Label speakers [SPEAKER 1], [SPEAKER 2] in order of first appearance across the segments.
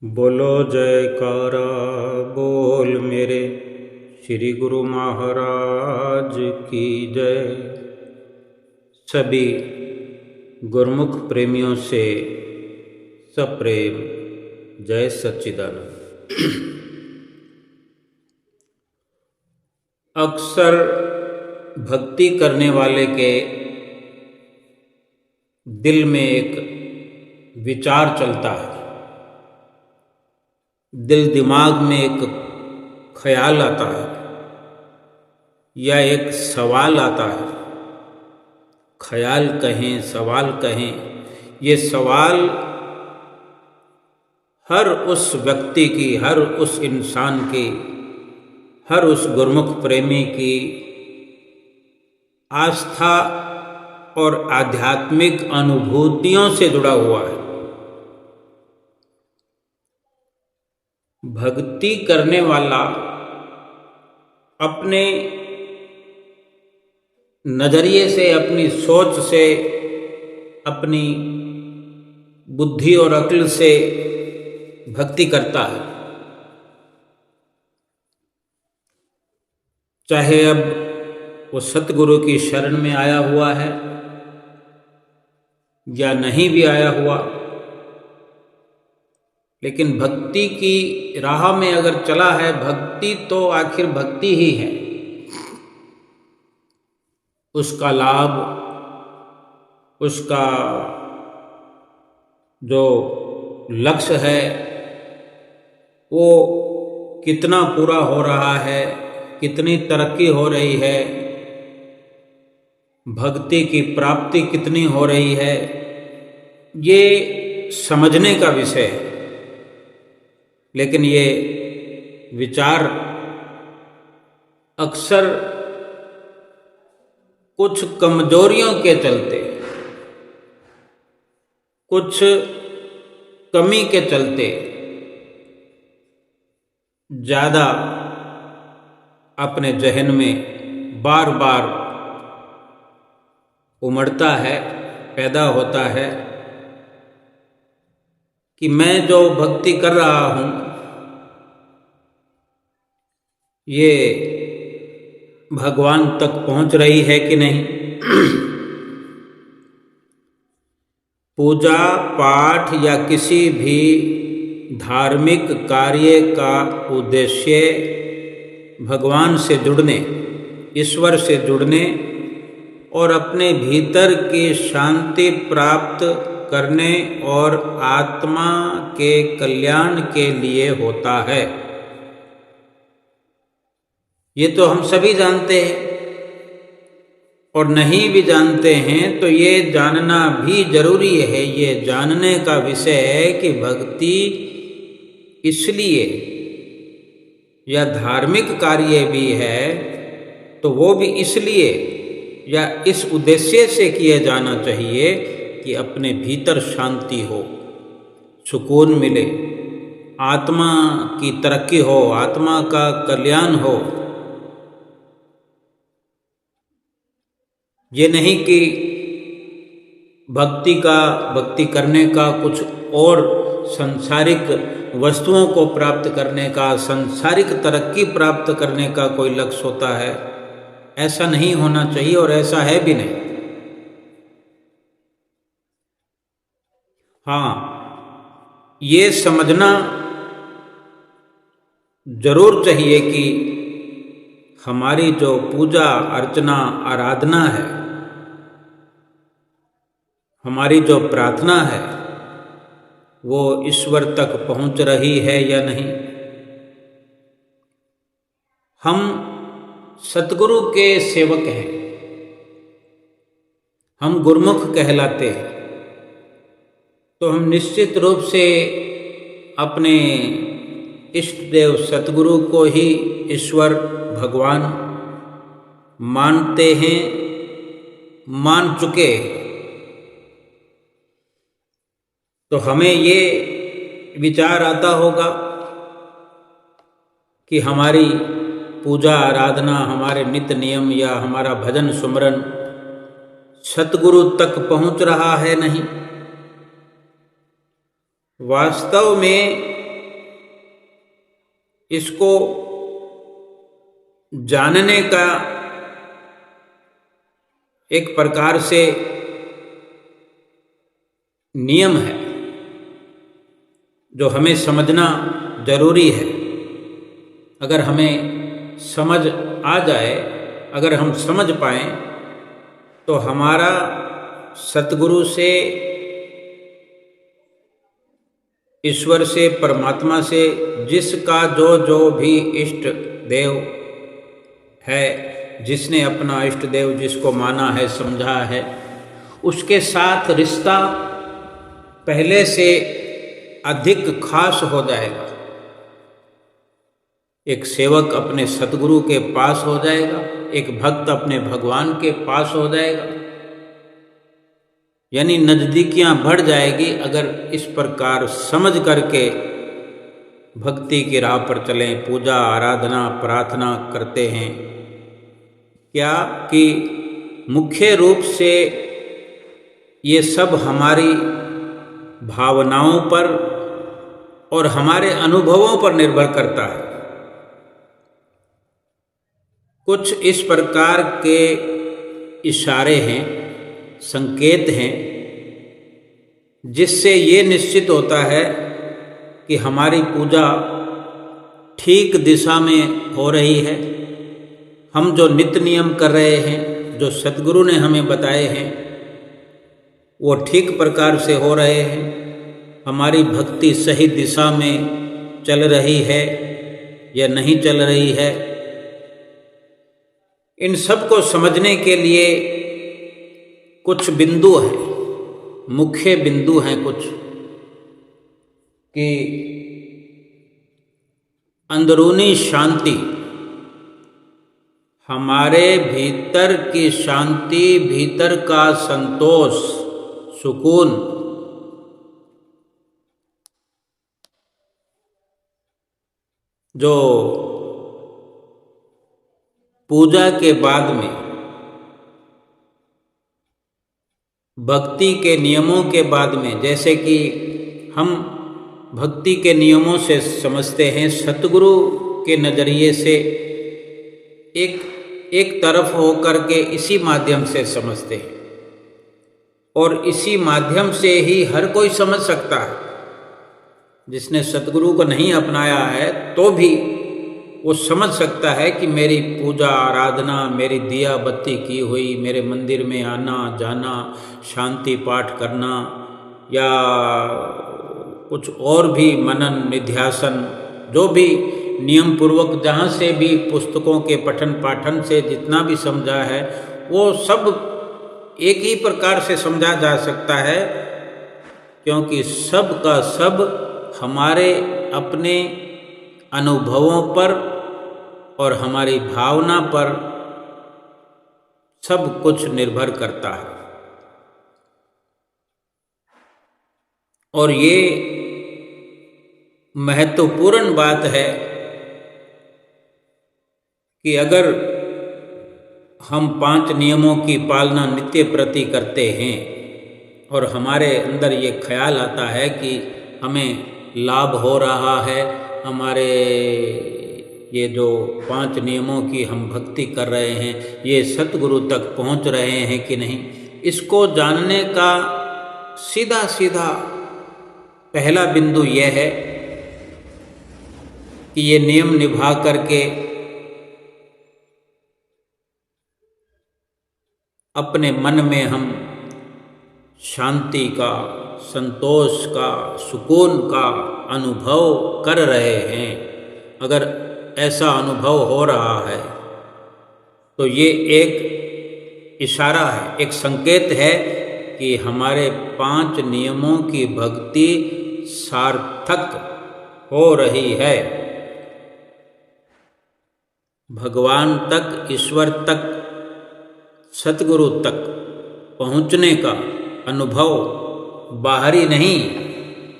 [SPEAKER 1] बोलो जयकारा बोल मेरे श्री गुरु महाराज की जय। सभी गुरुमुख प्रेमियों से सप्रेम जय सच्चिदानंद। अक्सर भक्ति करने वाले के दिल में एक विचार चलता है, दिल दिमाग में एक ख्याल आता है या एक सवाल आता है। ख्याल कहें सवाल कहें, ये सवाल हर उस व्यक्ति की, हर उस इंसान की, हर उस गुरुमुख प्रेमी की आस्था और आध्यात्मिक अनुभूतियों से जुड़ा हुआ है। भक्ति करने वाला अपने नजरिए से, अपनी सोच से, अपनी बुद्धि और अक्ल से भक्ति करता है। चाहे अब वो सतगुरु की शरण में आया हुआ है या नहीं भी आया हुआ, लेकिन भक्ति की राह में अगर चला है, भक्ति तो आखिर भक्ति ही है। उसका लाभ, उसका जो लक्ष्य है वो कितना पूरा हो रहा है, कितनी तरक्की हो रही है, भक्ति की प्राप्ति कितनी हो रही है, ये समझने का विषय है। लेकिन ये विचार अक्सर कुछ कमजोरियों के चलते, कुछ कमी के चलते ज़्यादा अपने जहन में बार बार उमड़ता है, पैदा होता है कि मैं जो भक्ति कर रहा हूँ ये भगवान तक पहुँच रही है कि नहीं। पूजा पाठ या किसी भी धार्मिक कार्य का उद्देश्य भगवान से जुड़ने, ईश्वर से जुड़ने और अपने भीतर की शांति प्राप्त करने और आत्मा के कल्याण के लिए होता है। ये तो हम सभी जानते हैं, और नहीं भी जानते हैं तो ये जानना भी जरूरी है। ये जानने का विषय है कि भक्ति इसलिए या धार्मिक कार्य भी है तो वो भी इसलिए या इस उद्देश्य से किए जाना चाहिए कि अपने भीतर शांति हो, सुकून मिले, आत्मा की तरक्की हो, आत्मा का कल्याण हो। ये नहीं कि भक्ति करने का कुछ और सांसारिक वस्तुओं को प्राप्त करने का, सांसारिक तरक्की प्राप्त करने का कोई लक्ष्य होता है। ऐसा नहीं होना चाहिए और ऐसा है भी नहीं। हाँ, ये समझना जरूर चाहिए कि हमारी जो पूजा अर्चना आराधना है, हमारी जो प्रार्थना है, वो ईश्वर तक पहुंच रही है या नहीं। हम सतगुरु के सेवक हैं, हम गुरुमुख कहलाते हैं, तो हम निश्चित रूप से अपने इष्ट देव सतगुरु को ही ईश्वर भगवान मानते हैं, मान चुके हैं। तो हमें ये विचार आता होगा कि हमारी पूजा आराधना, हमारे नित्य नियम या हमारा भजन सुमरन सतगुरु तक पहुंच रहा है नहीं। वास्तव में इसको जानने का एक प्रकार से नियम है जो हमें समझना जरूरी है। अगर हमें समझ आ जाए, अगर हम समझ पाएं, तो हमारा सतगुरु से, ईश्वर से, परमात्मा से, जिसका जो जो भी इष्ट देव है, जिसने अपना इष्ट देव जिसको माना है, समझा है, उसके साथ रिश्ता पहले से अधिक खास हो जाएगा। एक सेवक अपने सतगुरु के पास हो जाएगा, एक भक्त अपने भगवान के पास हो जाएगा, यानी नजदीकियां बढ़ जाएगी अगर इस प्रकार समझ करके भक्ति की राह पर चलें, पूजा आराधना प्रार्थना करते हैं। क्या कि मुख्य रूप से ये सब हमारी भावनाओं पर और हमारे अनुभवों पर निर्भर करता है। कुछ इस प्रकार के इशारे हैं, संकेत हैं, जिससे ये निश्चित होता है कि हमारी पूजा ठीक दिशा में हो रही है। हम जो नित्य नियम कर रहे हैं, जो सतगुरु ने हमें बताए हैं, वो ठीक प्रकार से हो रहे हैं। हमारी भक्ति सही दिशा में चल रही है या नहीं चल रही है। इन सब को समझने के लिए कुछ बिंदु हैं, मुख्य बिंदु हैं कुछ, कि अंदरूनी शांति, हमारे भीतर की शांति, भीतर का संतोष, सुकून, जो पूजा के बाद में भक्ति के नियमों के बाद में, जैसे कि हम भक्ति के नियमों से समझते हैं, सतगुरु के नज़रिए से एक तरफ होकर के इसी माध्यम से समझते हैं, और इसी माध्यम से ही हर कोई समझ सकता है। जिसने सतगुरु को नहीं अपनाया है तो भी वो समझ सकता है कि मेरी पूजा आराधना, मेरी दिया बत्ती की हुई, मेरे मंदिर में आना जाना, शांति पाठ करना, या कुछ और भी मनन निध्यासन, जो भी नियम पूर्वक जहाँ से भी पुस्तकों के पठन पाठन से जितना भी समझा है, वो सब एक ही प्रकार से समझा जा सकता है, क्योंकि सब का सब हमारे अपने अनुभवों पर और हमारी भावना पर सब कुछ निर्भर करता है। और ये महत्वपूर्ण बात है कि अगर हम 5 नियमों की पालना नित्य प्रति करते हैं और हमारे अंदर ये ख्याल आता है कि हमें लाभ हो रहा है, हमारे ये जो 5 नियमों की हम भक्ति कर रहे हैं, ये सतगुरु तक पहुंच रहे हैं कि नहीं, इसको जानने का सीधा सीधा पहला बिंदु यह है कि ये नियम निभा करके अपने मन में हम शांति का, संतोष का, सुकून का अनुभव कर रहे हैं। अगर ऐसा अनुभव हो रहा है तो ये एक इशारा है, एक संकेत है कि हमारे 5 नियमों की भक्ति सार्थक हो रही है। भगवान तक, ईश्वर तक, सतगुरु तक पहुँचने का अनुभव बाहरी नहीं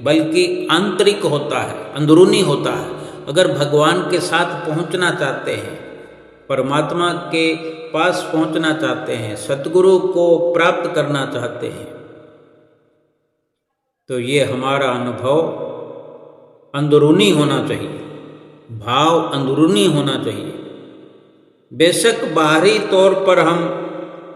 [SPEAKER 1] बल्कि आंतरिक होता है, अंदरूनी होता है। अगर भगवान के साथ पहुंचना चाहते हैं, परमात्मा के पास पहुंचना चाहते हैं, सतगुरु को प्राप्त करना चाहते हैं, तो ये हमारा अनुभव अंदरूनी होना चाहिए। भाव अंदरूनी होना चाहिए। बेशक बाहरी तौर पर हम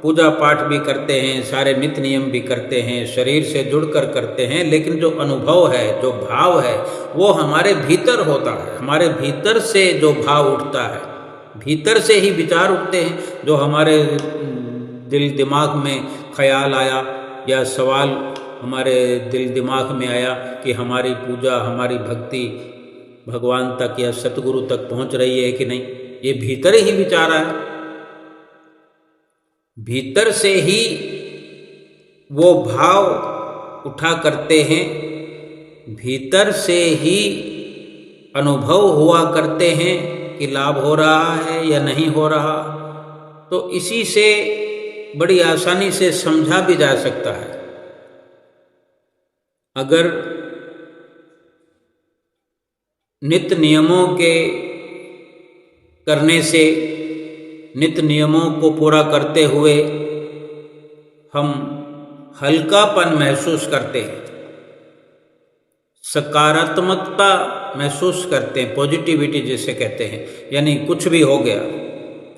[SPEAKER 1] पूजा पाठ भी करते हैं, सारे नित्य नियम भी करते हैं, शरीर से जुड़कर करते हैं, लेकिन जो अनुभव है, जो भाव है, वो हमारे भीतर होता है। हमारे भीतर से जो भाव उठता है, भीतर से ही विचार उठते हैं। जो हमारे दिल दिमाग में ख्याल आया या सवाल हमारे दिल दिमाग में आया कि हमारी पूजा, हमारी भक्ति भगवान तक या सतगुरु तक पहुंच रही है कि नहीं, ये भीतर ही विचार आया। भीतर से ही वो भाव उठा करते हैं, भीतर से ही अनुभव हुआ करते हैं कि लाभ हो रहा है या नहीं हो रहा। तो इसी से बड़ी आसानी से समझा भी जा सकता है। अगर नित्य नियमों के करने से, नित्य नियमों को पूरा करते हुए हम हल्कापन महसूस करते हैं, सकारात्मकता महसूस करते हैं, पॉजिटिविटी जिसे कहते हैं, यानी कुछ भी हो गया,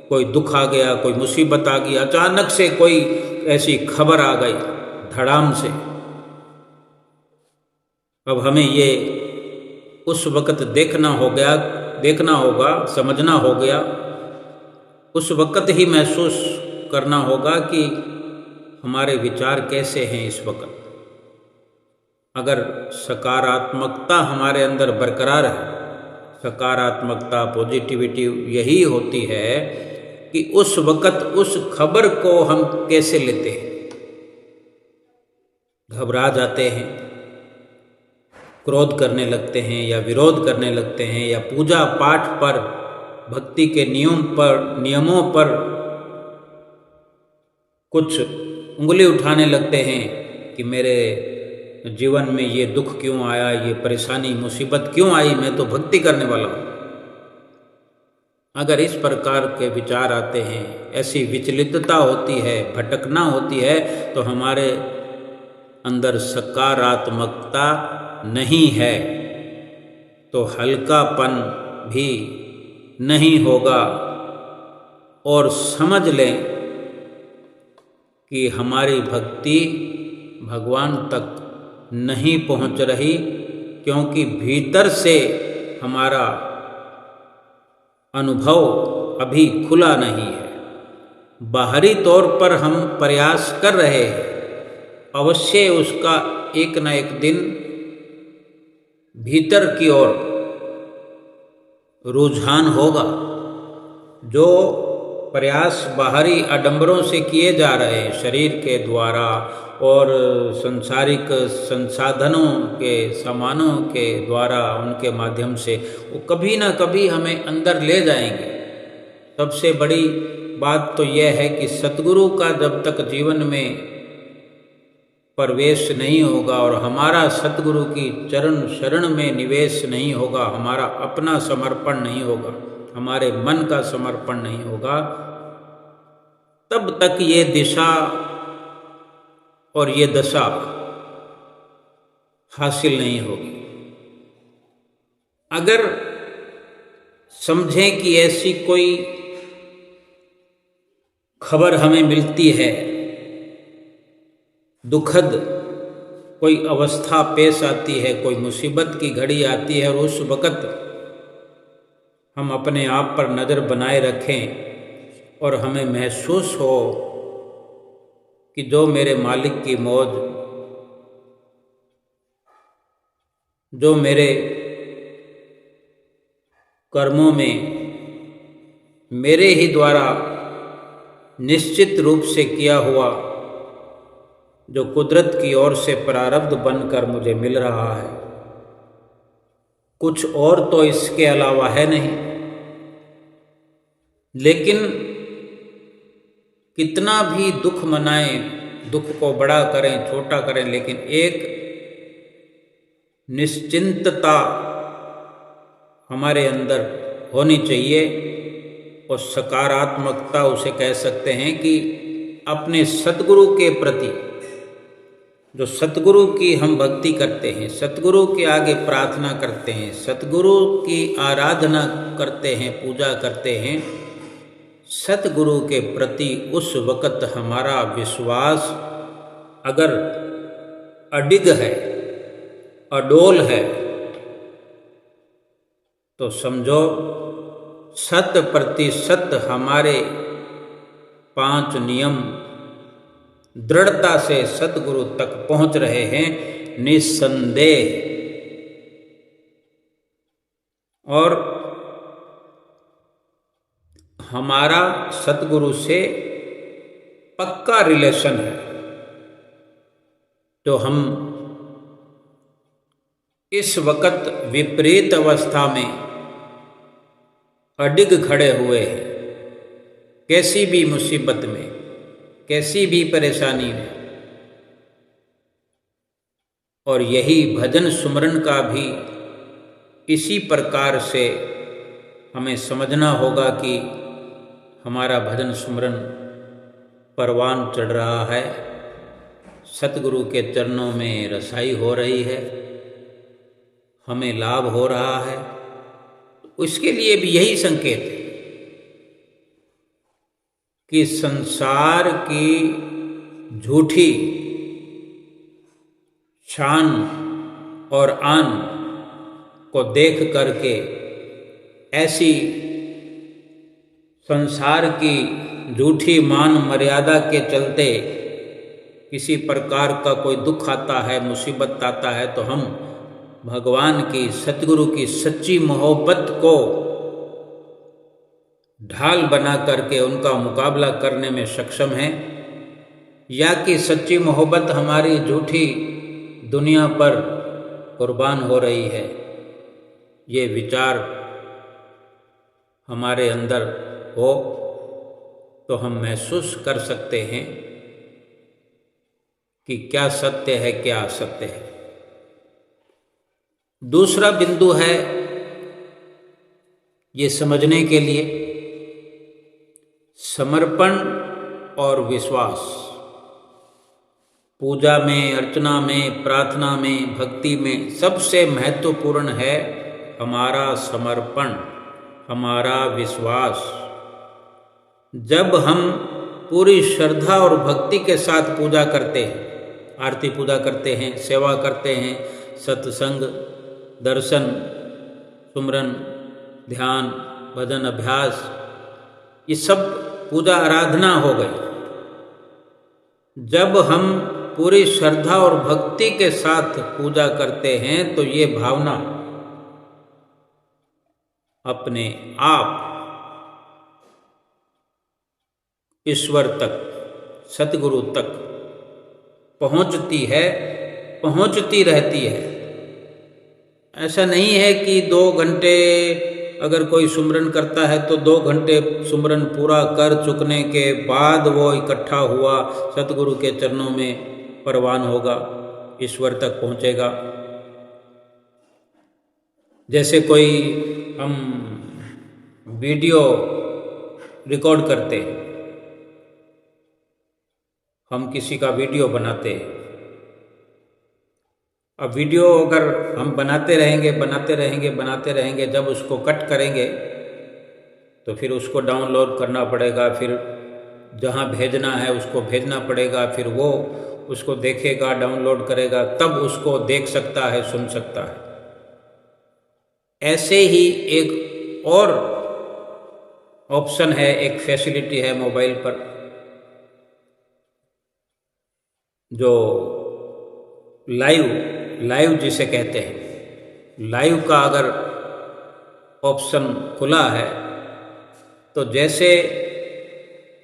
[SPEAKER 1] कोई दुख आ गया, कोई मुसीबत आ गई, अचानक से कोई ऐसी खबर आ गई धड़ाम से, अब हमें ये उस वक़्त देखना होगा, समझना हो गया, उस वक़्त ही महसूस करना होगा कि हमारे विचार कैसे हैं इस वक़्त। अगर सकारात्मकता हमारे अंदर बरकरार है, सकारात्मकता, पॉजिटिविटी यही होती है कि उस वक़्त उस खबर को हम कैसे लेते हैं। घबरा जाते हैं, क्रोध करने लगते हैं या विरोध करने लगते हैं, या पूजा पाठ पर, भक्ति के नियमों पर कुछ उंगली उठाने लगते हैं कि मेरे जीवन में ये दुख क्यों आया, ये परेशानी मुसीबत क्यों आई, मैं तो भक्ति करने वाला हूँ। अगर इस प्रकार के विचार आते हैं, ऐसी विचलितता होती है, भटकना होती है, तो हमारे अंदर सकारात्मकता नहीं है, तो हल्कापन भी नहीं होगा। और समझ लें कि हमारी भक्ति भगवान तक नहीं पहुंच रही, क्योंकि भीतर से हमारा अनुभव अभी खुला नहीं है। बाहरी तौर पर हम प्रयास कर रहे हैं, अवश्य उसका एक न एक दिन भीतर की ओर रुझान होगा। जो प्रयास बाहरी आडंबरों से किए जा रहे हैं, शरीर के द्वारा और संसारिक संसाधनों के, सामानों के द्वारा, उनके माध्यम से, वो कभी ना कभी हमें अंदर ले जाएंगे। सबसे बड़ी बात तो यह है कि सतगुरु का जब तक जीवन में प्रवेश नहीं होगा और हमारा सतगुरु की चरण शरण में निवेश नहीं होगा, हमारा अपना समर्पण नहीं होगा, हमारे मन का समर्पण नहीं होगा, तब तक ये दिशा और ये दशा हासिल नहीं होगी। अगर समझें कि ऐसी कोई खबर हमें मिलती है, दुखद कोई अवस्था पेश आती है, कोई मुसीबत की घड़ी आती है, और उस वक़्त हम अपने आप पर नज़र बनाए रखें और हमें महसूस हो कि जो मेरे मालिक की मौज, जो मेरे कर्मों में मेरे ही द्वारा निश्चित रूप से किया हुआ, जो कुदरत की ओर से प्रारब्ध बनकर मुझे मिल रहा है, कुछ और तो इसके अलावा है नहीं। लेकिन कितना भी दुख मनाएं, दुख को बड़ा करें, छोटा करें, लेकिन एक निश्चिंतता हमारे अंदर होनी चाहिए, और सकारात्मकता उसे कह सकते हैं कि अपने सतगुरु के प्रति जो सतगुरु की हम भक्ति करते हैं, सतगुरु के आगे प्रार्थना करते हैं, सतगुरु की आराधना करते हैं, पूजा करते हैं, सतगुरु के प्रति उस वक़्त हमारा विश्वास अगर अडिग है, अडोल है, तो समझो 100% हमारे 5 नियम दृढ़ता से सतगुरु तक पहुंच रहे हैं, निस्संदेह। और हमारा सतगुरु से पक्का रिलेशन है, तो हम इस वक़्त विपरीत अवस्था में अडिग खड़े हुए हैं, कैसी भी मुसीबत में, कैसी भी परेशानी में। और यही भजन सुमरन का भी इसी प्रकार से हमें समझना होगा कि हमारा भजन सुमरन परवान चढ़ रहा है, सतगुरु के चरणों में रसाई हो रही है, हमें लाभ हो रहा है। उसके लिए भी यही संकेत है कि संसार की झूठी शान और आन को देख करके, ऐसी संसार की झूठी मान मर्यादा के चलते किसी प्रकार का कोई दुख आता है, मुसीबत आता है, तो हम भगवान की, सतगुरु की सच्ची मोहब्बत को ढाल बना करके उनका मुकाबला करने में सक्षम हैं, या कि सच्ची मोहब्बत हमारी झूठी दुनिया पर कुर्बान हो रही है। ये विचार हमारे अंदर हो तो हम महसूस कर सकते हैं कि क्या सत्य है, क्या असत्य है। दूसरा बिंदु है ये समझने के लिए समर्पण और विश्वास। पूजा में, अर्चना में, प्रार्थना में, भक्ति में सबसे महत्वपूर्ण है हमारा समर्पण, हमारा विश्वास। जब हम पूरी श्रद्धा और भक्ति के साथ पूजा करते हैं, आरती पूजा करते हैं, सेवा करते हैं, सत्संग, दर्शन, सुमरन, ध्यान, भजन, अभ्यास, ये सब पूजा आराधना हो गई। जब हम पूरी श्रद्धा और भक्ति के साथ पूजा करते हैं तो ये भावना अपने आप ईश्वर तक, सतगुरु तक पहुंचती है, पहुंचती रहती है। ऐसा नहीं है कि 2 घंटे अगर कोई सुमरन करता है तो 2 घंटे सुमरन पूरा कर चुकने के बाद वो इकट्ठा हुआ सतगुरु के चरणों में परवान होगा, ईश्वर तक पहुंचेगा। जैसे कोई हम वीडियो रिकॉर्ड करते हैं, हम किसी का वीडियो बनाते हैं। अब वीडियो अगर हम बनाते रहेंगे, जब उसको कट करेंगे तो फिर उसको डाउनलोड करना पड़ेगा, फिर जहाँ भेजना है उसको भेजना पड़ेगा, फिर वो उसको देखेगा, डाउनलोड करेगा, तब उसको देख सकता है, सुन सकता है। ऐसे ही एक और ऑप्शन है, एक फैसिलिटी है मोबाइल पर, जो लाइव जिसे कहते हैं, लाइव का अगर ऑप्शन खुला है तो जैसे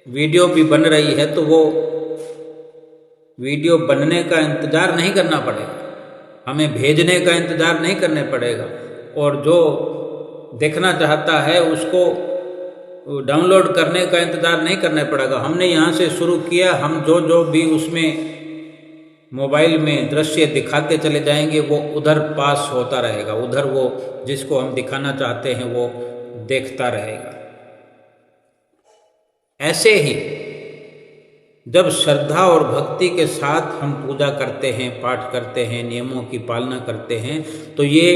[SPEAKER 1] वीडियो भी बन रही है तो वो वीडियो बनने का इंतज़ार नहीं करना पड़ेगा, हमें भेजने का इंतज़ार नहीं करना पड़ेगा, और जो देखना चाहता है उसको डाउनलोड करने का इंतज़ार नहीं करना पड़ेगा। हमने यहाँ से शुरू किया, हम जो भी उसमें मोबाइल में दृश्य दिखाते चले जाएंगे वो उधर पास होता रहेगा, उधर वो जिसको हम दिखाना चाहते हैं वो देखता रहेगा। ऐसे ही जब श्रद्धा और भक्ति के साथ हम पूजा करते हैं, पाठ करते हैं, नियमों की पालना करते हैं, तो ये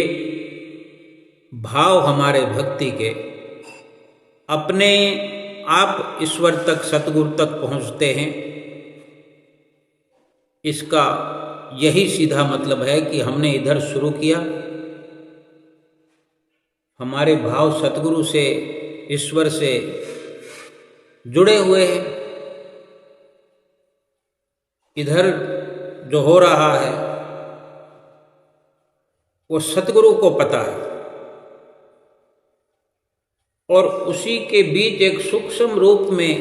[SPEAKER 1] भाव हमारे भक्ति के अपने आप ईश्वर तक, सतगुरु तक पहुंचते हैं। इसका यही सीधा मतलब है कि हमने इधर शुरू किया, हमारे भाव सतगुरु से, ईश्वर से जुड़े हुए हैं। इधर जो हो रहा है वो सतगुरु को पता है, और उसी के बीच एक सूक्ष्म रूप में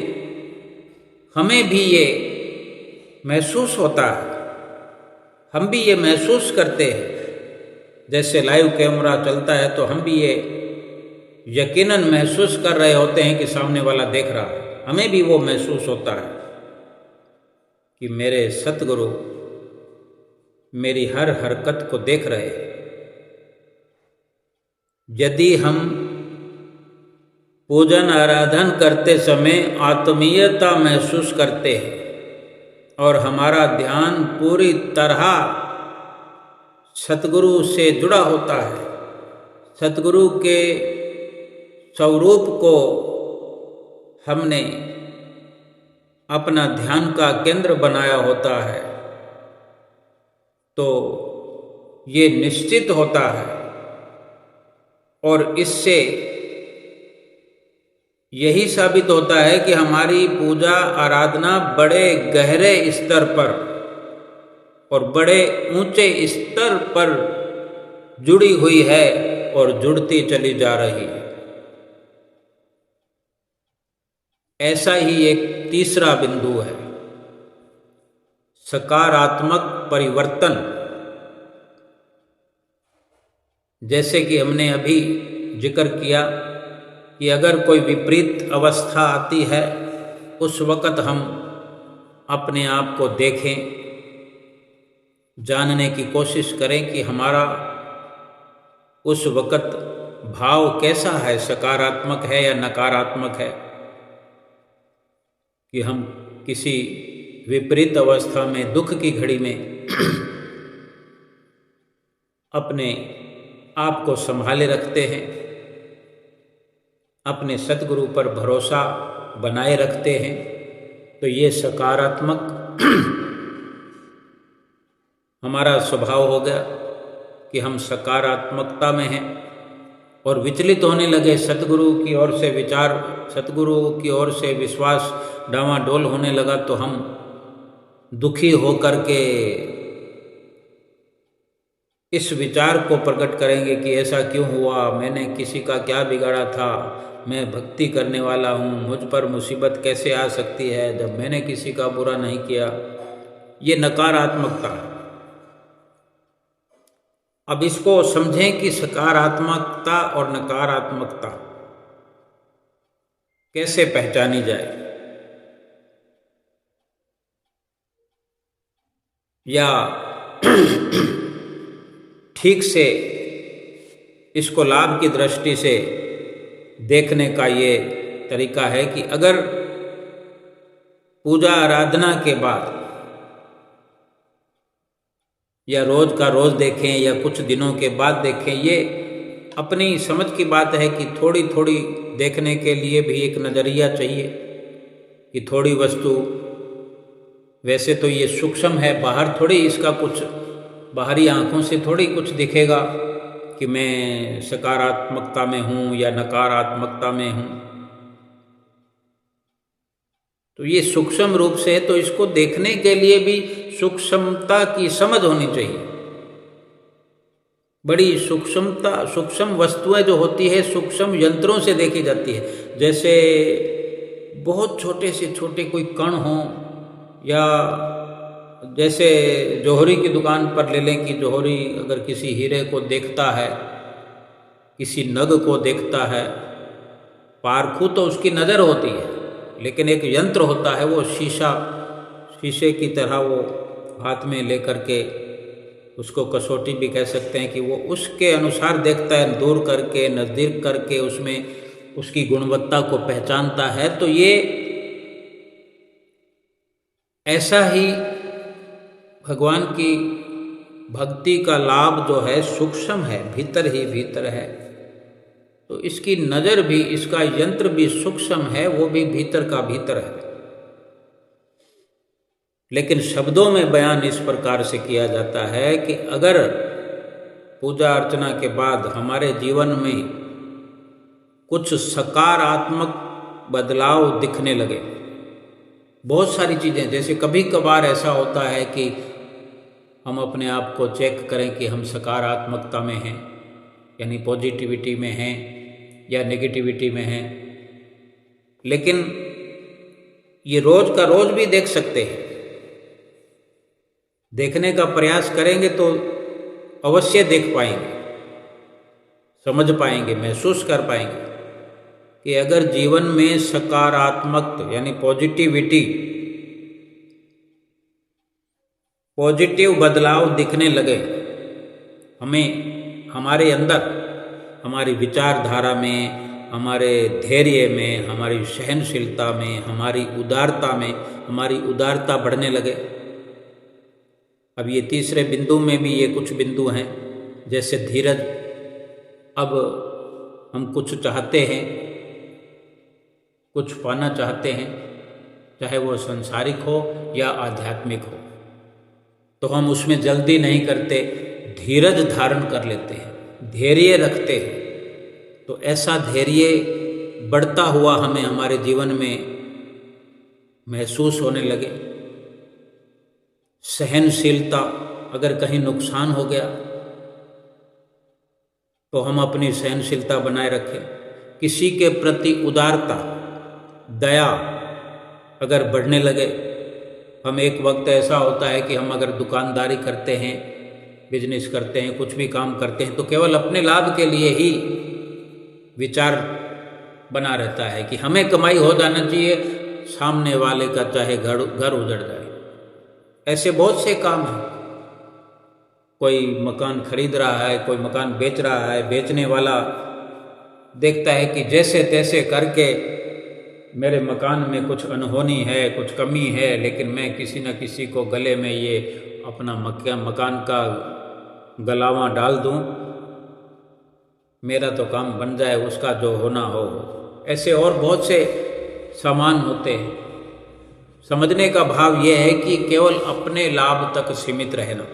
[SPEAKER 1] हमें भी ये महसूस होता है, हम भी ये महसूस करते हैं। जैसे लाइव कैमरा चलता है तो हम भी ये यकीनन महसूस कर रहे होते हैं कि सामने वाला देख रहा है। हमें भी वो महसूस होता है कि मेरे सतगुरु मेरी हर हरकत को देख रहे हैं। यदि हम पूजन आराधन करते समय आत्मीयता महसूस करते हैं और हमारा ध्यान पूरी तरह सतगुरु से जुड़ा होता है, सतगुरु के स्वरूप को हमने अपना ध्यान का केंद्र बनाया होता है, तो ये निश्चित होता है। और इससे यही साबित होता है कि हमारी पूजा आराधना बड़े गहरे स्तर पर और बड़े ऊंचे स्तर पर जुड़ी हुई है और जुड़ती चली जा रही है। ऐसा ही एक तीसरा बिंदु है, सकारात्मक परिवर्तन। जैसे कि हमने अभी जिक्र किया कि अगर कोई विपरीत अवस्था आती है, उस वक़्त हम अपने आप को देखें, जानने की कोशिश करें कि हमारा उस वक़्त भाव कैसा है, सकारात्मक है या नकारात्मक है। कि हम किसी विपरीत अवस्था में, दुख की घड़ी में अपने आप को संभाले रखते हैं, अपने सतगुरु पर भरोसा बनाए रखते हैं, तो ये सकारात्मक हमारा स्वभाव हो गया कि हम सकारात्मकता में हैं। और विचलित होने लगे सतगुरु की ओर से विचार, सतगुरु की ओर से विश्वास डामाडोल होने लगा, तो हम दुखी होकर के इस विचार को प्रकट करेंगे कि ऐसा क्यों हुआ, मैंने किसी का क्या बिगाड़ा था, मैं भक्ति करने वाला हूँ, मुझ पर मुसीबत कैसे आ सकती है जब मैंने किसी का बुरा नहीं किया। ये नकारात्मकता है। अब इसको समझें कि सकारात्मकता और नकारात्मकता कैसे पहचानी जाए, या ठीक से इसको लाभ की दृष्टि से देखने का ये तरीका है कि अगर पूजा आराधना के बाद या रोज का रोज देखें या कुछ दिनों के बाद देखें, ये अपनी समझ की बात है कि थोड़ी थोड़ी देखने के लिए भी एक नज़रिया चाहिए कि थोड़ी वस्तु, वैसे तो ये सूक्ष्म है, बाहर थोड़ी इसका कुछ, बाहरी आंखों से थोड़ी कुछ दिखेगा कि मैं सकारात्मकता में हूँ या नकारात्मकता में हूँ। तो ये सूक्ष्म रूप से है, तो इसको देखने के लिए भी सूक्ष्मता की समझ होनी चाहिए। बड़ी सूक्ष्म वस्तुएं जो होती है सूक्ष्म यंत्रों से देखी जाती है। जैसे बहुत छोटे से छोटे कोई कण हो, या जैसे जौहरी की दुकान पर ले लें कि जौहरी अगर किसी हीरे को देखता है, किसी नग को देखता है, पारखू तो उसकी नज़र होती है, लेकिन एक यंत्र होता है, वो शीशे की तरह वो हाथ में लेकर के, उसको कसौटी भी कह सकते हैं, कि वो उसके अनुसार देखता है, दूर करके नज़दीक करके उसमें उसकी गुणवत्ता को पहचानता है। तो ये ऐसा ही भगवान की भक्ति का लाभ जो है सूक्ष्म है, भीतर ही भीतर है। तो इसकी नज़र भी, इसका यंत्र भी सूक्ष्म है, वो भी भीतर का भीतर है। लेकिन शब्दों में बयान इस प्रकार से किया जाता है कि अगर पूजा अर्चना के बाद हमारे जीवन में कुछ सकारात्मक बदलाव दिखने लगे, बहुत सारी चीज़ें, जैसे कभी कभार ऐसा होता है कि हम अपने आप को चेक करें कि हम सकारात्मकता में हैं, यानी पॉजिटिविटी में हैं या नेगेटिविटी में हैं। लेकिन ये रोज का रोज भी देख सकते हैं। देखने का प्रयास करेंगे तो अवश्य देख पाएंगे, समझ पाएंगे, महसूस कर पाएंगे कि अगर जीवन में सकारात्मक यानी पॉजिटिविटी, पॉजिटिव बदलाव दिखने लगे हमें, हमारे अंदर, हमारी विचारधारा में, हमारे धैर्य में, हमारी सहनशीलता में, हमारी उदारता में, हमारी उदारता बढ़ने लगे। अब ये तीसरे बिंदु में भी ये कुछ बिंदु हैं, जैसे धीरज। अब हम कुछ चाहते हैं, कुछ पाना चाहते हैं, चाहे वो संसारिक हो या आध्यात्मिक हो, तो हम उसमें जल्दी नहीं करते, धीरज धारण कर लेते हैं, धैर्य रखते हैं। तो ऐसा धैर्य बढ़ता हुआ हमें हमारे जीवन में महसूस होने लगे। सहनशीलता, अगर कहीं नुकसान हो गया तो हम अपनी सहनशीलता बनाए रखें। किसी के प्रति उदारता, दया अगर बढ़ने लगे, हम एक वक्त ऐसा होता है कि हम अगर दुकानदारी करते हैं, बिजनेस करते हैं, कुछ भी काम करते हैं, तो केवल अपने लाभ के लिए ही विचार बना रहता है कि हमें कमाई हो जाना चाहिए, सामने वाले का चाहे घर उजड़ जाए। ऐसे बहुत से काम हैं। कोई मकान खरीद रहा है, कोई मकान बेच रहा है, बेचने वाला देखता है कि जैसे तैसे करके मेरे मकान में कुछ अनहोनी है, कुछ कमी है, लेकिन मैं किसी न किसी को गले में ये अपना मकान का गलावा डाल दूं, मेरा तो काम बन जाए, उसका जो होना हो। ऐसे और बहुत से सामान होते हैं। समझने का भाव यह है कि केवल अपने लाभ तक सीमित रहना,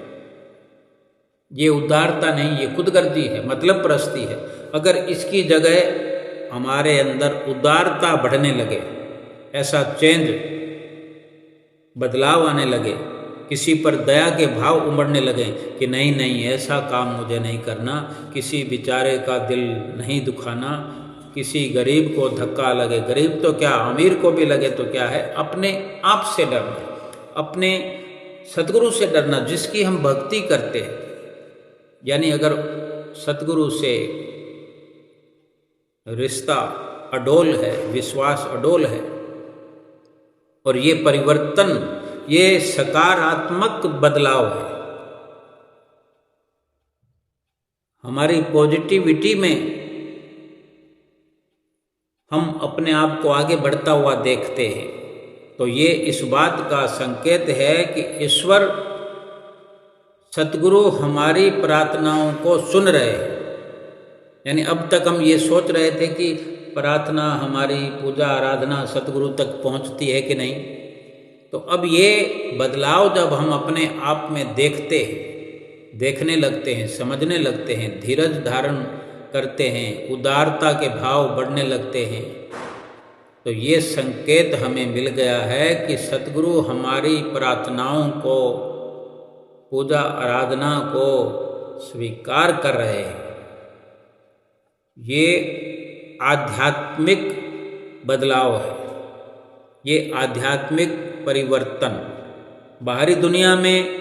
[SPEAKER 1] ये उदारता नहीं, ये खुदगर्जी है, मतलब परस्ती है। अगर इसकी जगह हमारे अंदर उदारता बढ़ने लगे, ऐसा चेंज, बदलाव आने लगे, किसी पर दया के भाव उमड़ने लगे कि नहीं नहीं ऐसा काम मुझे नहीं करना, किसी बेचारे का दिल नहीं दुखाना, किसी गरीब को धक्का लगे, गरीब तो क्या अमीर को भी लगे तो क्या है, अपने आप से डरना, अपने सतगुरु से डरना, जिसकी हम भक्ति करते हैं। यानी अगर सतगुरु से रिश्ता अडोल है, विश्वास अडोल है, और ये परिवर्तन, ये सकारात्मक बदलाव है, हमारी पॉजिटिविटी में हम अपने आप को आगे बढ़ता हुआ देखते हैं, तो ये इस बात का संकेत है कि ईश्वर सतगुरु हमारी प्रार्थनाओं को सुन रहे हैं। यानी अब तक हम ये सोच रहे थे कि प्रार्थना, हमारी पूजा आराधना सतगुरु तक पहुंचती है कि नहीं, तो अब ये बदलाव जब हम अपने आप में देखते हैं, देखने लगते हैं, समझने लगते हैं, धीरज धारण करते हैं, उदारता के भाव बढ़ने लगते हैं, तो ये संकेत हमें मिल गया है कि सतगुरु हमारी प्रार्थनाओं को, पूजा आराधना को स्वीकार कर रहे हैं। ये आध्यात्मिक बदलाव है, ये आध्यात्मिक परिवर्तन बाहरी दुनिया में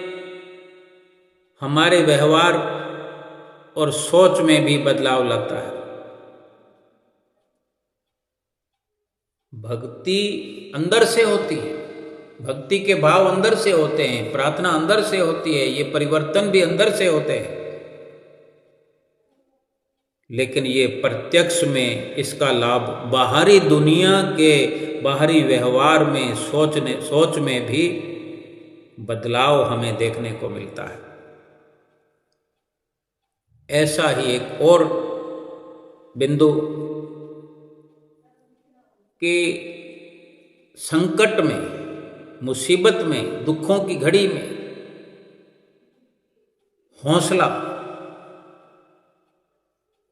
[SPEAKER 1] हमारे व्यवहार और सोच में भी बदलाव लाता है। भक्ति अंदर से होती है, भक्ति के भाव अंदर से होते हैं, प्रार्थना अंदर से होती है, ये परिवर्तन भी अंदर से होते हैं। लेकिन ये प्रत्यक्ष में इसका लाभ बाहरी दुनिया के बाहरी व्यवहार में, सोच में भी बदलाव हमें देखने को मिलता है। ऐसा ही एक और बिंदु कि संकट में, मुसीबत में, दुखों की घड़ी में हौसला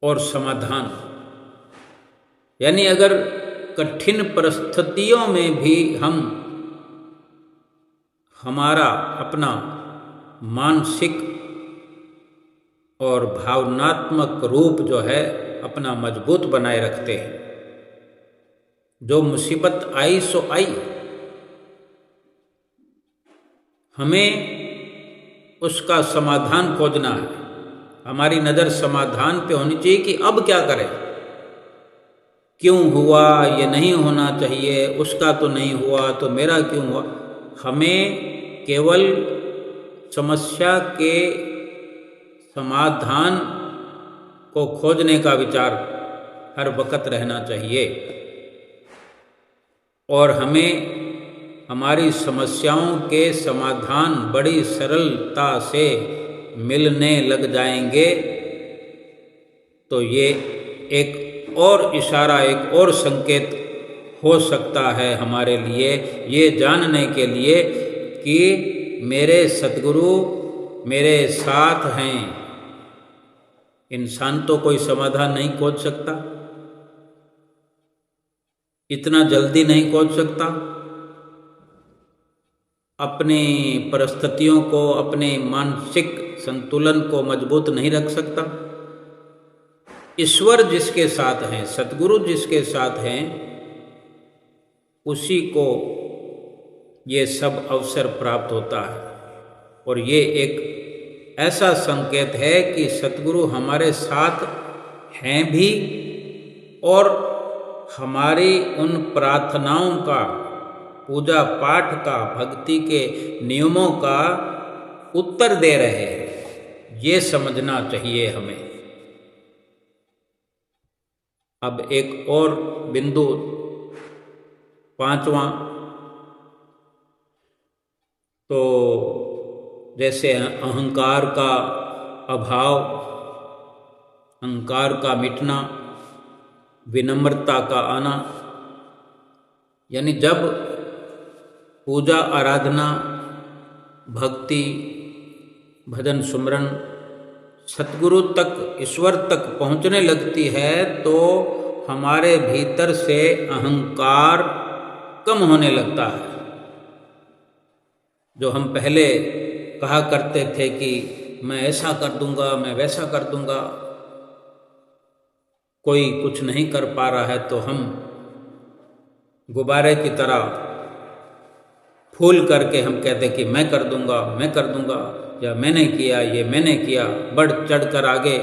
[SPEAKER 1] और समाधान, यानी अगर कठिन परिस्थितियों में भी हम हमारा अपना मानसिक और भावनात्मक रूप जो है अपना मजबूत बनाए रखते हैं, जो मुसीबत आई सो आई, हमें उसका समाधान खोजना है। हमारी नज़र समाधान पे होनी चाहिए कि अब क्या करें, क्यों हुआ, ये नहीं होना चाहिए, उसका तो नहीं हुआ तो मेरा क्यों हुआ। हमें केवल समस्या के समाधान को खोजने का विचार हर वक्त रहना चाहिए और हमें हमारी समस्याओं के समाधान बड़ी सरलता से मिलने लग जाएंगे। तो ये एक और इशारा, एक और संकेत हो सकता है हमारे लिए, ये जानने के लिए कि मेरे सद्गुरु मेरे साथ हैं। इंसान तो कोई समाधान नहीं खोज सकता, इतना जल्दी नहीं खोज सकता, अपनी परिस्थितियों को, अपने मानसिक संतुलन को मजबूत नहीं रख सकता। ईश्वर जिसके साथ हैं, सद्गुरु जिसके साथ हैं, उसी को ये सब अवसर प्राप्त होता है। और ये एक ऐसा संकेत है कि सद्गुरु हमारे साथ हैं भी और हमारी उन प्रार्थनाओं का, पूजा पाठ का, भक्ति के नियमों का उत्तर दे रहे हैं, ये समझना चाहिए हमें। अब एक और बिंदु, पांचवा, तो जैसे अहंकार का अभाव, अहंकार का मिटना, विनम्रता का आना, यानी जब पूजा आराधना, भक्ति, भजन सुमरन सतगुरु तक, ईश्वर तक पहुँचने लगती है तो हमारे भीतर से अहंकार कम होने लगता है। जो हम पहले कहा करते थे कि मैं ऐसा कर दूंगा, मैं वैसा कर दूंगा, कोई कुछ नहीं कर पा रहा है तो हम गुब्बारे की तरह फूल करके हम कहते कि मैं कर दूंगा, मैं कर दूंगा, या मैंने किया, ये मैंने किया, बढ़ चढ़ कर आगे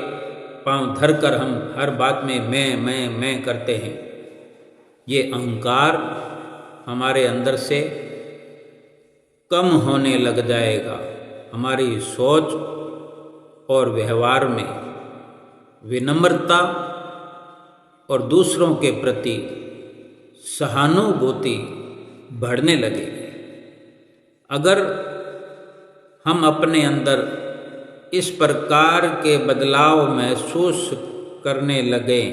[SPEAKER 1] पांव धर कर हम हर बात में मैं करते हैं। ये अहंकार हमारे अंदर से कम होने लग जाएगा। हमारी सोच और व्यवहार में विनम्रता और दूसरों के प्रति सहानुभूति बढ़ने लगेगी। अगर हम अपने अंदर इस प्रकार के बदलाव महसूस करने लगें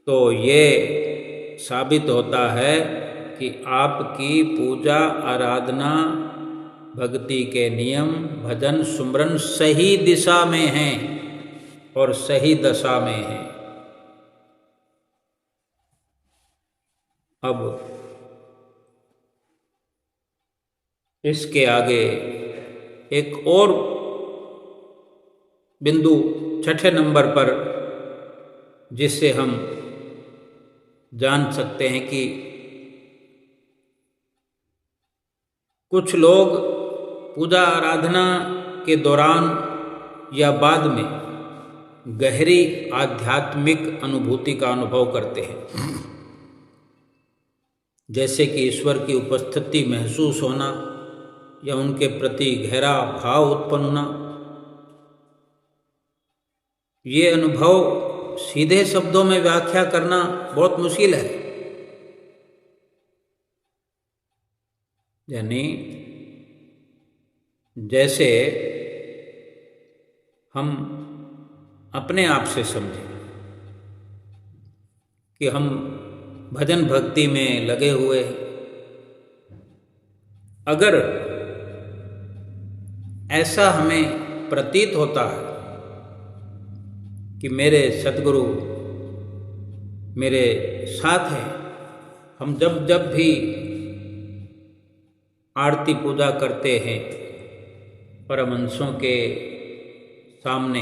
[SPEAKER 1] तो ये साबित होता है कि आपकी पूजा आराधना, भक्ति के नियम, भजन सुमरन सही दिशा में हैं और सही दशा में हैं। अब इसके आगे एक और बिंदु छठे नंबर पर जिससे हम जान सकते हैं कि कुछ लोग पूजा आराधना के दौरान या बाद में गहरी आध्यात्मिक अनुभूति का अनुभव करते हैं, जैसे कि ईश्वर की उपस्थिति महसूस होना या उनके प्रति गहरा भाव उत्पन्न होना। ये अनुभव सीधे शब्दों में व्याख्या करना बहुत मुश्किल है। यानी जैसे हम अपने आप से समझें कि हम भजन भक्ति में लगे हुए हैं। अगर ऐसा हमें प्रतीत होता है कि मेरे सद्गुरु मेरे साथ हैं, हम जब जब भी आरती पूजा करते हैं, परमहंसों के सामने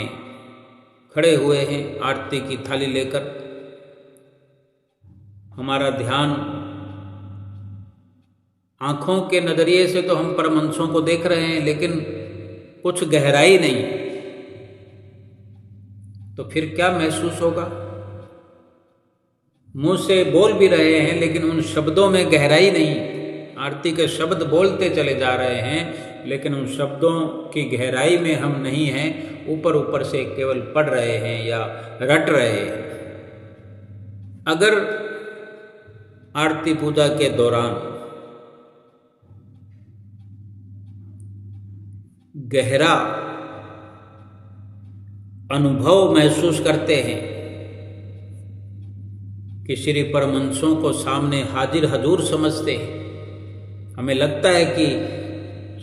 [SPEAKER 1] खड़े हुए हैं आरती की थाली लेकर, हमारा ध्यान आँखों के नज़रिए से तो हम परमहंसों को देख रहे हैं, लेकिन कुछ गहराई नहीं, तो फिर क्या महसूस होगा? मुंह से बोल भी रहे हैं लेकिन उन शब्दों में गहराई नहीं। आरती के शब्द बोलते चले जा रहे हैं लेकिन उन शब्दों की गहराई में हम नहीं हैं, ऊपर ऊपर से केवल पढ़ रहे हैं या रट रहे हैं। अगर आरती पूजा के दौरान गहरा अनुभव महसूस करते हैं कि श्री परमहंसों को सामने हाजिर हजूर समझते हैं, हमें लगता है कि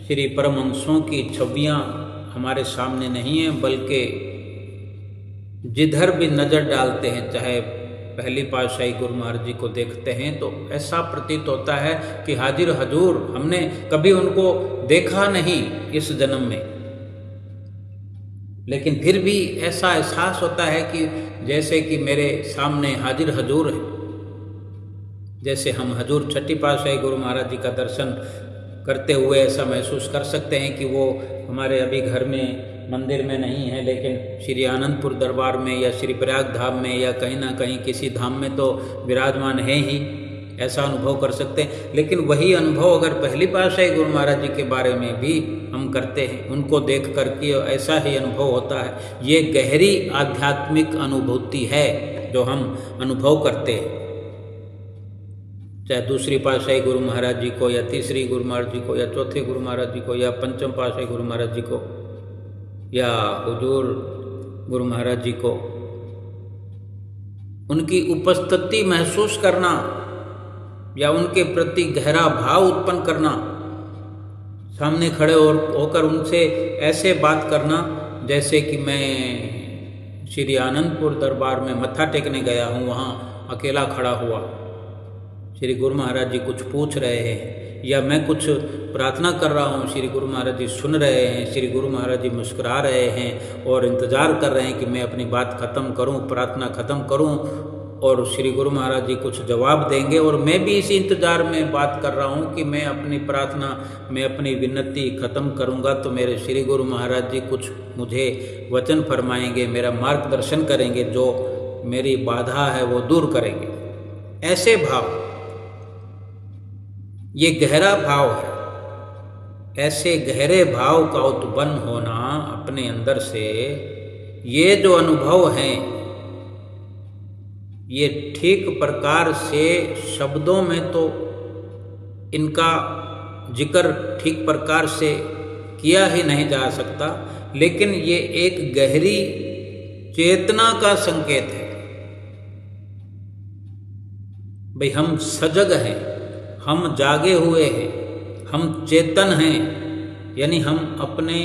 [SPEAKER 1] श्री परमहंसों की छवियाँ हमारे सामने नहीं हैं, बल्कि जिधर भी नज़र डालते हैं, चाहे पहली पातशाही गुरु महाराज जी को देखते हैं तो ऐसा प्रतीत होता है कि हाजिर हजूर, हमने कभी उनको देखा नहीं इस जन्म में, लेकिन फिर भी ऐसा एहसास होता है कि जैसे कि मेरे सामने हाजिर हजूर है। जैसे हम हजूर छठी पातशाही गुरु महाराज जी का दर्शन करते हुए ऐसा महसूस कर सकते हैं कि वो हमारे अभी घर में मंदिर में नहीं है, लेकिन श्री आनंदपुर दरबार में या श्री प्रयाग धाम में या कहीं ना कहीं किसी धाम में तो विराजमान है ही, ऐसा अनुभव कर सकते हैं। लेकिन वही अनुभव अगर पहली पातशाही गुरु महाराज जी के बारे में भी हम करते हैं, उनको देख कर के ऐसा ही अनुभव होता है। ये गहरी आध्यात्मिक अनुभूति है जो हम अनुभव करते हैं, चाहे दूसरी पातशाही गुरु महाराज जी को या तीसरी गुरु महाराज जी को या चौथे गुरु महाराज जी को या पंचम पातशाही गुरु महाराज जी को या हुजूर गुरु महाराज जी को, उनकी उपस्थिति महसूस करना या उनके प्रति गहरा भाव उत्पन्न करना, सामने खड़े होकर उनसे ऐसे बात करना जैसे कि मैं श्री आनंदपुर दरबार में मत्था टेकने गया हूँ, वहाँ अकेला खड़ा हुआ, श्री गुरु महाराज जी कुछ पूछ रहे हैं या मैं कुछ प्रार्थना कर रहा हूँ, श्री गुरु महाराज जी सुन रहे हैं, श्री गुरु महाराज जी मुस्कुरा रहे हैं और इंतज़ार कर रहे हैं कि मैं अपनी बात ख़त्म करूँ, प्रार्थना ख़त्म करूँ और श्री गुरु महाराज जी कुछ जवाब देंगे, और मैं भी इसी इंतज़ार में बात कर रहा हूँ कि मैं अपनी प्रार्थना, मैं अपनी विनती ख़त्म करूँगा तो मेरे श्री गुरु महाराज जी कुछ मुझे वचन फरमाएंगे, मेरा मार्गदर्शन करेंगे, जो मेरी बाधा है वो दूर करेंगे। ऐसे भाव, ये गहरा भाव है। ऐसे गहरे भाव का उत्पन्न होना अपने अंदर से, ये जो अनुभव हैं ये ठीक प्रकार से शब्दों में तो इनका जिक्र ठीक प्रकार से किया ही नहीं जा सकता, लेकिन ये एक गहरी चेतना का संकेत है। भाई हम सजग हैं, हम जागे हुए हैं, हम चेतन हैं, यानी हम अपने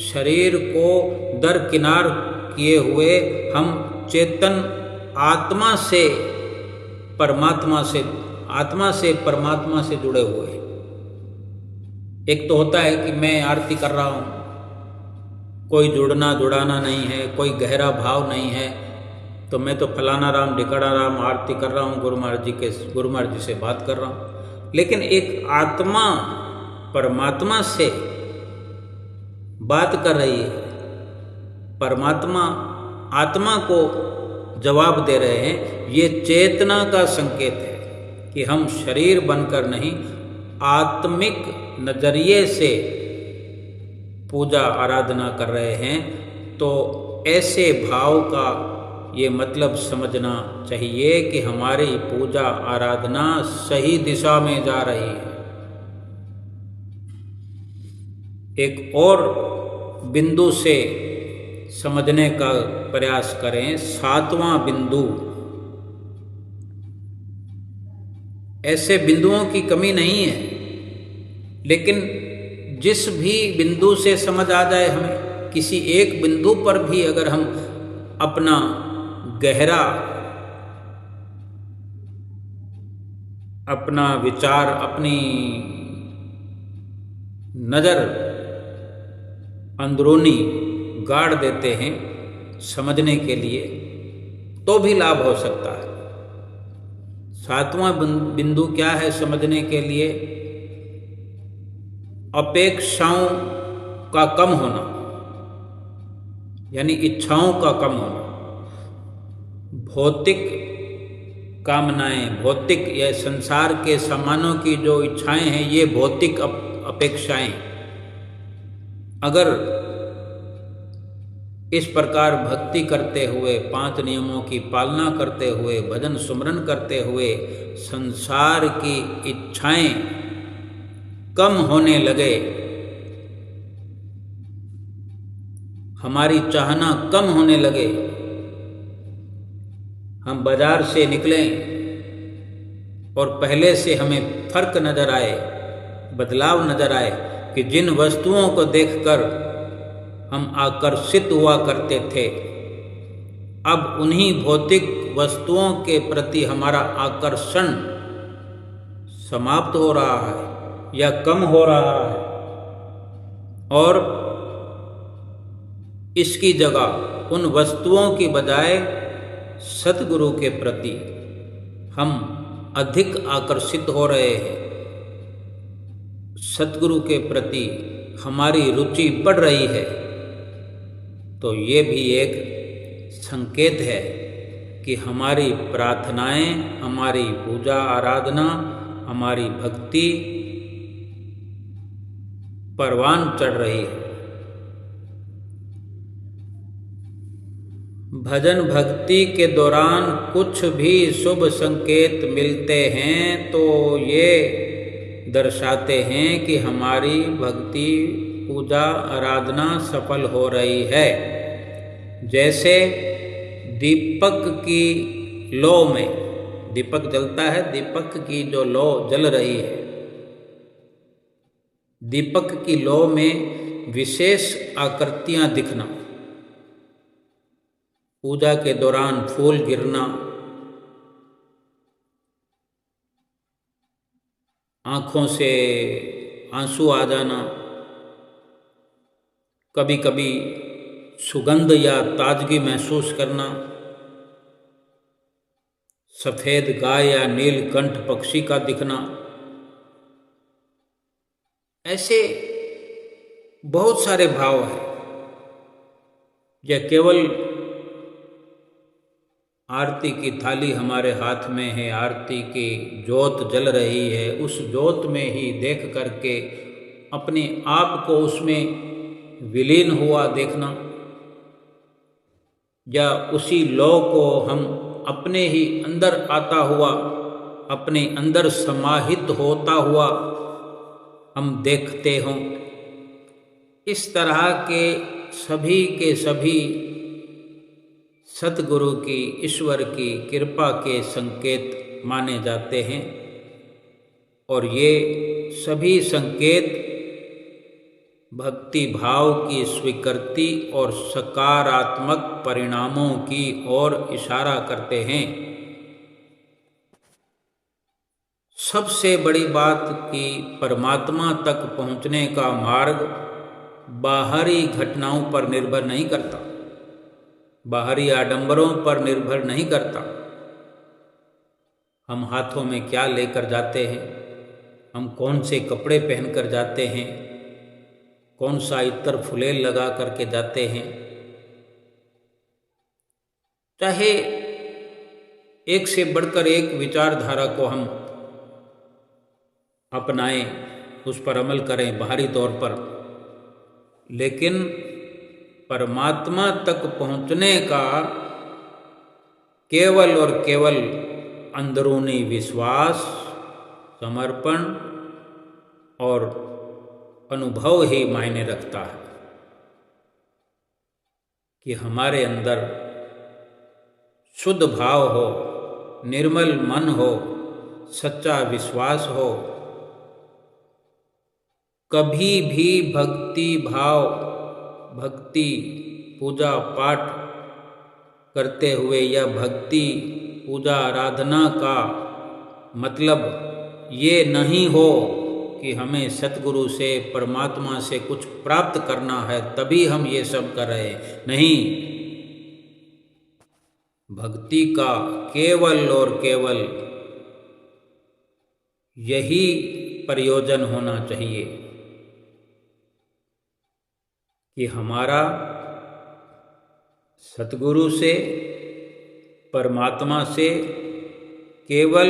[SPEAKER 1] शरीर को दरकिनार किए हुए हम चेतन आत्मा से परमात्मा से, आत्मा से परमात्मा से जुड़े हुए हैं। एक तो होता है कि मैं आरती कर रहा हूँ, कोई जुड़ना जुड़ाना नहीं है, कोई गहरा भाव नहीं है, तो मैं तो फलाना राम ढिकाना राम आरती कर रहा हूँ, गुरु महाराज जी से बात कर रहा हूँ। लेकिन एक आत्मा परमात्मा से बात कर रही है, परमात्मा आत्मा को जवाब दे रहे हैं, ये चेतना का संकेत है कि हम शरीर बनकर नहीं, आत्मिक नजरिए से पूजा आराधना कर रहे हैं। तो ऐसे भाव का ये मतलब समझना चाहिए कि हमारी पूजा आराधना सही दिशा में जा रही है। एक और बिंदु से समझने का प्रयास करें। सातवां बिंदु, ऐसे बिंदुओं की कमी नहीं है, लेकिन जिस भी बिंदु से समझ आ जाए हमें, किसी एक बिंदु पर भी अगर हम अपना गहरा, अपना विचार, अपनी नज़र अंदरूनी गाड़ देते हैं समझने के लिए, तो भी लाभ हो सकता है। सातवां बिंदु क्या है समझने के लिए? अपेक्षाओं का कम होना, यानी इच्छाओं का कम होना। भौतिक कामनाएं, भौतिक या संसार के सामानों की जो इच्छाएं हैं, ये भौतिक अपेक्षाएं, अगर इस प्रकार भक्ति करते हुए, 5 नियमों की पालना करते हुए, भजन सुमरन करते हुए संसार की इच्छाएं कम होने लगे, हमारी चाहना कम होने लगे, हम बाजार से निकलें और पहले से हमें फर्क नजर आए, बदलाव नजर आए कि जिन वस्तुओं को देखकर हम आकर्षित हुआ करते थे, अब उन्हीं भौतिक वस्तुओं के प्रति हमारा आकर्षण समाप्त हो रहा है या कम हो रहा है, और इसकी जगह उन वस्तुओं की बजाय सतगुरु के प्रति हम अधिक आकर्षित हो रहे हैं। सतगुरु के प्रति हमारी रुचि बढ़ रही है। तो ये भी एक संकेत है कि हमारी प्रार्थनाएं, हमारी पूजा आराधना, हमारी भक्ति परवान चढ़ रही है। भजन भक्ति के दौरान कुछ भी शुभ संकेत मिलते हैं तो ये दर्शाते हैं कि हमारी भक्ति, पूजा आराधना सफल हो रही है। जैसे दीपक की लौ में, दीपक जलता है, दीपक की जो लौ जल रही है, दीपक की लौ में विशेष आकृतियां दिखना, पूजा के दौरान फूल गिरना, आंखों से आंसू आ जाना, कभी कभी सुगंध या ताजगी महसूस करना, सफेद गाय या नीलकंठ पक्षी का दिखना, ऐसे बहुत सारे भाव हैं। यह केवल आरती की थाली हमारे हाथ में है, आरती की ज्योत जल रही है, उस ज्योत में ही देख करके अपने आप को उसमें विलीन हुआ देखना, या उसी लौ को हम अपने ही अंदर आता हुआ, अपने अंदर समाहित होता हुआ हम देखते हों। इस तरह के सभी सतगुरु की, ईश्वर की कृपा के संकेत माने जाते हैं, और ये सभी संकेत भक्ति भाव की स्वीकृति और सकारात्मक परिणामों की ओर इशारा करते हैं। सबसे बड़ी बात कि परमात्मा तक पहुंचने का मार्ग बाहरी घटनाओं पर निर्भर नहीं करता, बाहरी आडंबरों पर निर्भर नहीं करता। हम हाथों में क्या लेकर जाते हैं, हम कौन से कपड़े पहनकर जाते हैं, कौन सा इत्र फुलेल लगा करके जाते हैं, चाहे एक से बढ़कर एक विचारधारा को हम अपनाएं, उस पर अमल करें बाहरी तौर पर, लेकिन परमात्मा तक पहुंचने का केवल और केवल अंदरूनी विश्वास, समर्पण और अनुभव ही मायने रखता है कि हमारे अंदर शुद्ध भाव हो, निर्मल मन हो, सच्चा विश्वास हो, कभी भी भक्ति भाव, भक्ति पूजा पाठ करते हुए या भक्ति पूजा आराधना का मतलब ये नहीं हो कि हमें सतगुरु से, परमात्मा से कुछ प्राप्त करना है तभी हम ये सब कर रहे हैं। नहीं, भक्ति का केवल और केवल यही प्रयोजन होना चाहिए कि हमारा सतगुरु से, परमात्मा से केवल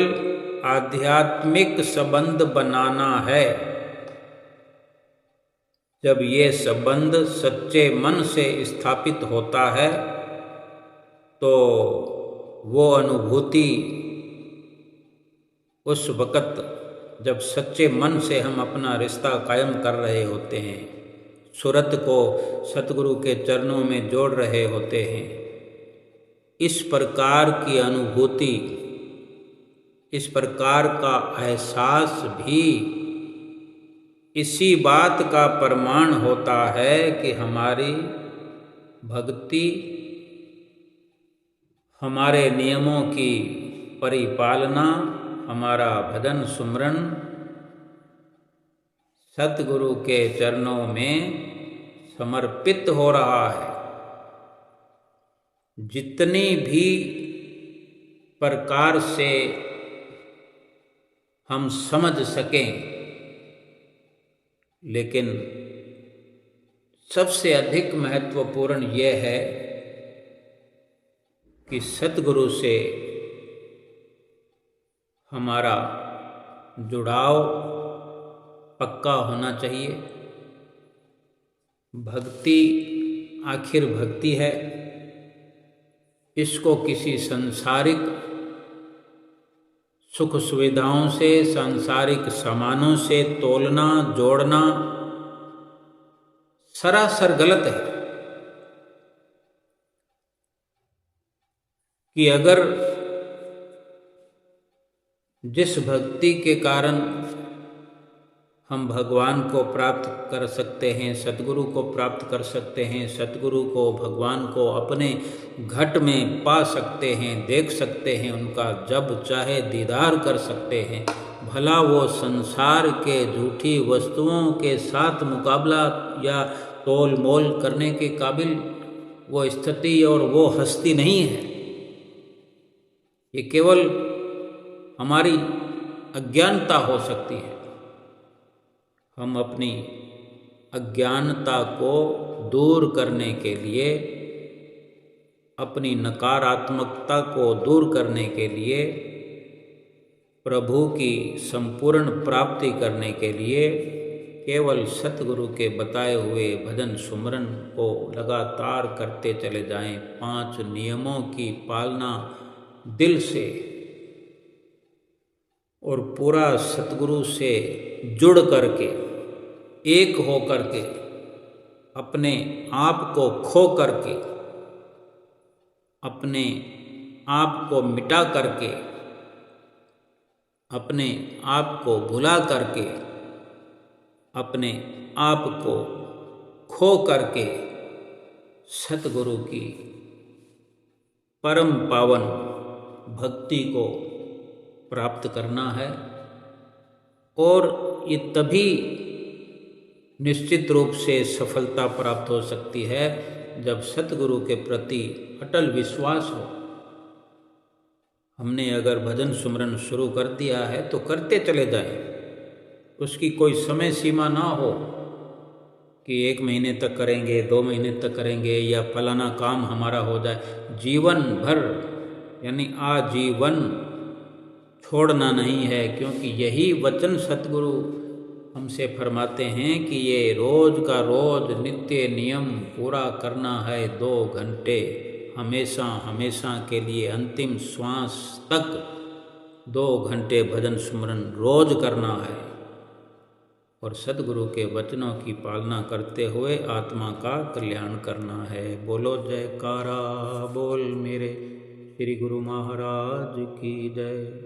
[SPEAKER 1] आध्यात्मिक संबंध बनाना है। जब ये संबंध सच्चे मन से स्थापित होता है तो वो अनुभूति उस वक़्त जब सच्चे मन से हम अपना रिश्ता कायम कर रहे होते हैं, सूरत को सतगुरु के चरणों में जोड़ रहे होते हैं, इस प्रकार की अनुभूति, इस प्रकार का एहसास भी इसी बात का प्रमाण होता है कि हमारी भक्ति, हमारे नियमों की परिपालना, हमारा भजन सुमरन सतगुरु के चरणों में समर्पित हो रहा है। जितनी भी प्रकार से हम समझ सकें, लेकिन सबसे अधिक महत्वपूर्ण यह है कि सतगुरु से हमारा जुड़ाव पक्का होना चाहिए। भक्ति आखिर भक्ति है, इसको किसी सांसारिक सुख सुविधाओं से, सांसारिक सामानों से तोलना, जोड़ना सरासर गलत है। कि अगर जिस भक्ति के कारण हम भगवान को प्राप्त कर सकते हैं, सतगुरु को प्राप्त कर सकते हैं, सतगुरु को, भगवान को अपने घट में पा सकते हैं, देख सकते हैं, उनका जब चाहे दीदार कर सकते हैं, भला वो संसार के झूठी वस्तुओं के साथ मुकाबला या तोल मोल करने के काबिल वो स्थिति और वो हस्ती नहीं है। ये केवल हमारी अज्ञानता हो सकती है। हम अपनी अज्ञानता को दूर करने के लिए, अपनी नकारात्मकता को दूर करने के लिए, प्रभु की संपूर्ण प्राप्ति करने के लिए केवल सतगुरु के बताए हुए भजन सुमरन को लगातार करते चले जाएं। 5 नियमों की पालना दिल से और पूरा सतगुरु से जुड़ करके, एक हो करके, अपने आप को खो करके, अपने आप को मिटा करके, अपने आप को भुला करके, अपने आप को खो करके सतगुरु की परम पावन भक्ति को प्राप्त करना है। और ये तभी निश्चित रूप से सफलता प्राप्त हो सकती है जब सतगुरु के प्रति अटल विश्वास हो। हमने अगर भजन सुमरन शुरू कर दिया है तो करते चले जाएं, उसकी कोई समय सीमा ना हो कि 1 महीने तक करेंगे, 2 महीने तक करेंगे या फलाना काम हमारा हो जाए। जीवन भर यानी आजीवन छोड़ना नहीं है, क्योंकि यही वचन सतगुरु हमसे फरमाते हैं कि ये रोज का रोज नित्य नियम पूरा करना है। 2 घंटे हमेशा हमेशा के लिए, अंतिम श्वास तक 2 घंटे भजन सुमरन रोज करना है। और सदगुरु के वचनों की पालना करते हुए आत्मा का कल्याण करना है। बोलो जयकारा बोल मेरे श्री गुरु महाराज की जय।